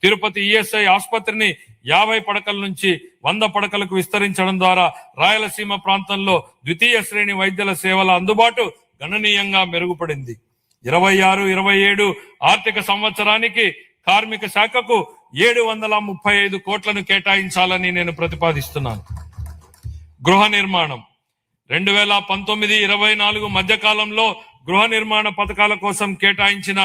Tirupati ESI ఆసుపత్రిని 50 పడకల నుంచి 100 పడకలకు విస్తరించడం ద్వారా రాయలసీమ ప్రాంతంలో ద్వితీయ శ్రేణి వైద్యుల సేవల అందుబాటు గణనీయంగా మెరుగుపడింది. 26-27 ఆర్థిక సంవత్సరానికి కార్మిక శాఖకు 735 కోట్లను కేటాయించాలని నేను ప్రతిపాదిస్తున్నాను. గృహ నిర్మాణం 2019-24 మధ్యకాలంలో గృహ నిర్మాణ పథకాల కోసం కేటాయించిన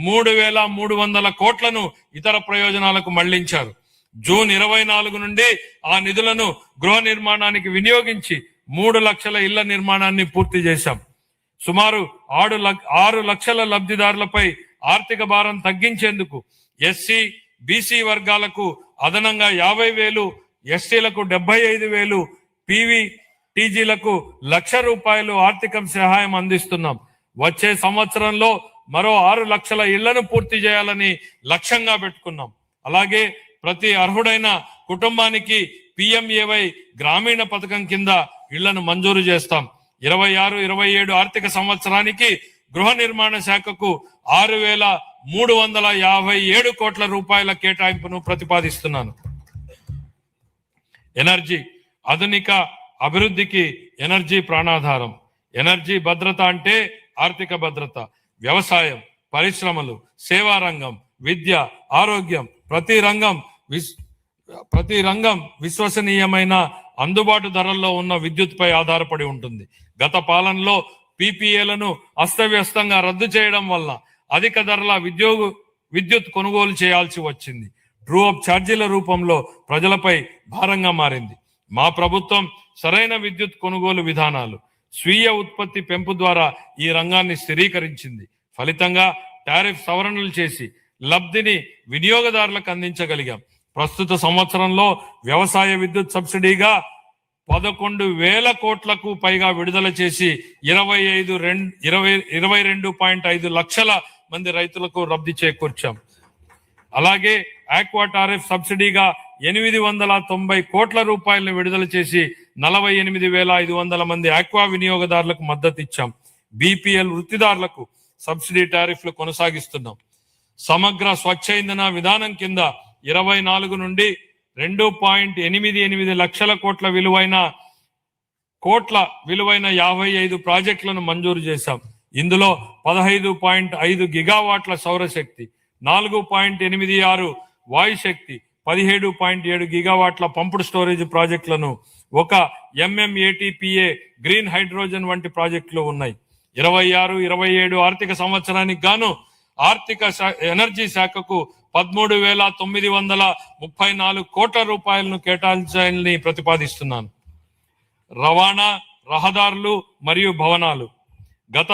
3,300 కోట్లను ఇతర ప్రయోజనాలకు మళ్లించారు. జూన్ 24 నుండి ఆ నిధులను గృహ నిర్మాణానికి వినియోగించి 3 లక్షల ఇళ్ల నిర్మాణాన్ని పూర్తి చేశాం. సుమారు 6 లక్షల లబ్ధిదారులపై ఆర్థిక భారం తగ్గించేందుకు ఎస్సీ బీసీ వర్గాలకు అదనంగా 50,000, ఎస్టీలకు 75,000, పీవీటీజీలకు ₹1,00,000 ఆర్థిక సహాయం అందిస్తున్నాం. వచ్చే సంవత్సరంలో మరో 6 లక్షల ఇళ్లను పూర్తి చేయాలని లక్ష్యంగా పెట్టుకున్నాం. అలాగే ప్రతి అర్హుడైన కుటుంబానికి PMAY గ్రామీణ పథకం కింద ఇళ్లను మంజూరు చేస్తాం. 26-27 ఆర్థిక సంవత్సరానికి గృహ నిర్మాణ శాఖకు 6,357 కోట్ల రూపాయల కేటాయింపును ప్రతిపాదిస్తున్నాను. ఎనర్జీ ఆధునిక అభివృద్ధికి ఎనర్జీ ప్రాణాధారం. ఎనర్జీ భద్రత అంటే ఆర్థిక భద్రత, వ్యవసాయం, పరిశ్రమలు, సేవా రంగం, విద్య, ఆరోగ్యం, ప్రతి రంగం విశ్వసనీయమైన అందుబాటు ధరల్లో ఉన్న విద్యుత్పై ఆధారపడి ఉంటుంది. గత పాలనలో PPAలను అస్తవ్యస్తంగా రద్దు చేయడం వల్ల అధిక ధరల విద్యుత్ కొనుగోలు చేయాల్సి వచ్చింది. ట్రూ అప్ ఛార్జీల రూపంలో ప్రజలపై భారంగా మారింది. మా ప్రభుత్వం సరైన విద్యుత్ కొనుగోలు విధానాలు, స్వీయ ఉత్పత్తి పెంపు ద్వారా ఈ రంగాన్ని స్థిరీకరించింది. ఫలితంగా టారిఫ్ సవరణలు చేసి లబ్ధిని వినియోగదారులకు అందించగలిగాం. ప్రస్తుత సంవత్సరంలో వ్యవసాయ విద్యుత్ సబ్సిడీగా 11,000 కోట్లకు పైగా విడుదల చేసి 22.5 లక్షల మంది రైతులకు లబ్ధి చేకూర్చాం. అలాగే ఆక్వా టారిఫ్ సబ్సిడీగా 890 కోట్ల రూపాయలను విడుదల చేసి 48,500 మంది ఆక్వా వినియోగదారులకు మద్దతు ఇచ్చాం. BPL వృత్తిదారులకు సబ్సిడీ టారిఫ్లు కొనసాగిస్తున్నాం. సమగ్ర స్వచ్ఛ ఇంధన విధానం కింద 24 నుండి 2.88 లక్షల కోట్ల విలువైన 55 ప్రాజెక్టులను మంజూరు చేశాం. ఇందులో 15.5 గిగావాట్ల సౌరశక్తి, 4.86 వాయుశక్తి, 17.7 గిగావాట్ల పంపుడు స్టోరేజ్ ప్రాజెక్టులను, 1 MMATPA గ్రీన్ హైడ్రోజన్ వంటి ప్రాజెక్టులు ఉన్నాయి. 26-27 ఆర్థిక సంవత్సరానికి గాను ఆర్థిక ఎనర్జీ శాఖకు 13,934 కోట్ల రూపాయలను కేటాయించాలని ప్రతిపాదిస్తున్నాను. రవాణా, రహదారులు మరియు భవనాలు. గత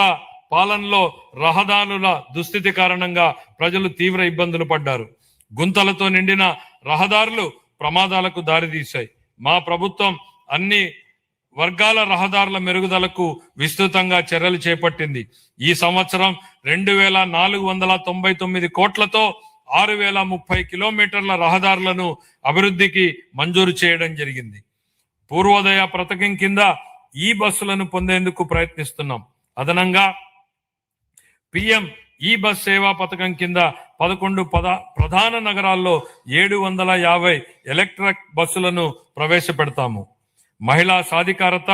పాలనలో రహదారుల దుస్థితి కారణంగా ప్రజలు తీవ్ర ఇబ్బందులు పడ్డారు. గుంతలతో నిండిన రహదారులు ప్రమాదాలకు దారితీశాయి. మా ప్రభుత్వం అన్ని వర్గాల రహదారుల మెరుగుదలకు విస్తృతంగా చర్యలు చేపట్టింది. ఈ సంవత్సరం 2,499 కోట్లతో 6,030 కిలోమీటర్ల రహదారులను అభివృద్ధికి మంజూరు చేయడం జరిగింది. పూర్వోదయ పథకం కింద ఈ బస్సులను పొందేందుకు ప్రయత్నిస్తున్నాం. అదనంగా PM ఈ బస్ సేవా పథకం కింద 11 ప్రధాన నగరాల్లో 750 ఎలక్ట్రిక్ బస్సులను ప్రవేశపెడతాము. మహిళా సాధికారత,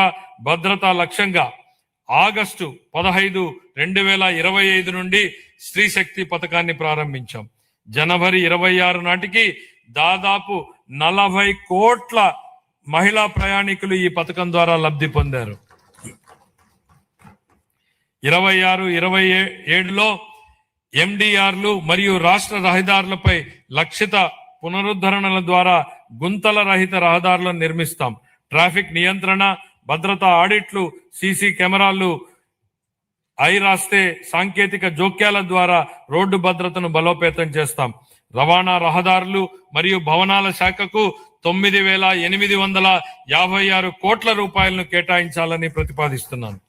భద్రత లక్ష్యంగా ఆగస్టు 15, 2025 నుండి స్త్రీ శక్తి పథకాన్ని ప్రారంభించాం. జనవరి 26 నాటికి దాదాపు 40 కోట్ల మహిళా ప్రయాణికులు ఈ పథకం ద్వారా లబ్ధి పొందారు. 26-27లో MDRలు మరియు రాష్ట్ర రహదారులపై లక్షిత పునరుద్ధరణల ద్వారా గుంతల రహిత రహదారులను నిర్మిస్తాం. ట్రాఫిక్ నియంత్రణ, భద్రతా ఆడిట్లు, CC కెమెరాలు, రాస్తే సాంకేతిక జోక్యాల ద్వారా రోడ్డు భద్రతను బలోపేతం చేస్తాం. రవాణా, రహదారులు మరియు భవనాల శాఖకు 9,856 కోట్ల రూపాయలను కేటాయించాలని ప్రతిపాదిస్తున్నాను.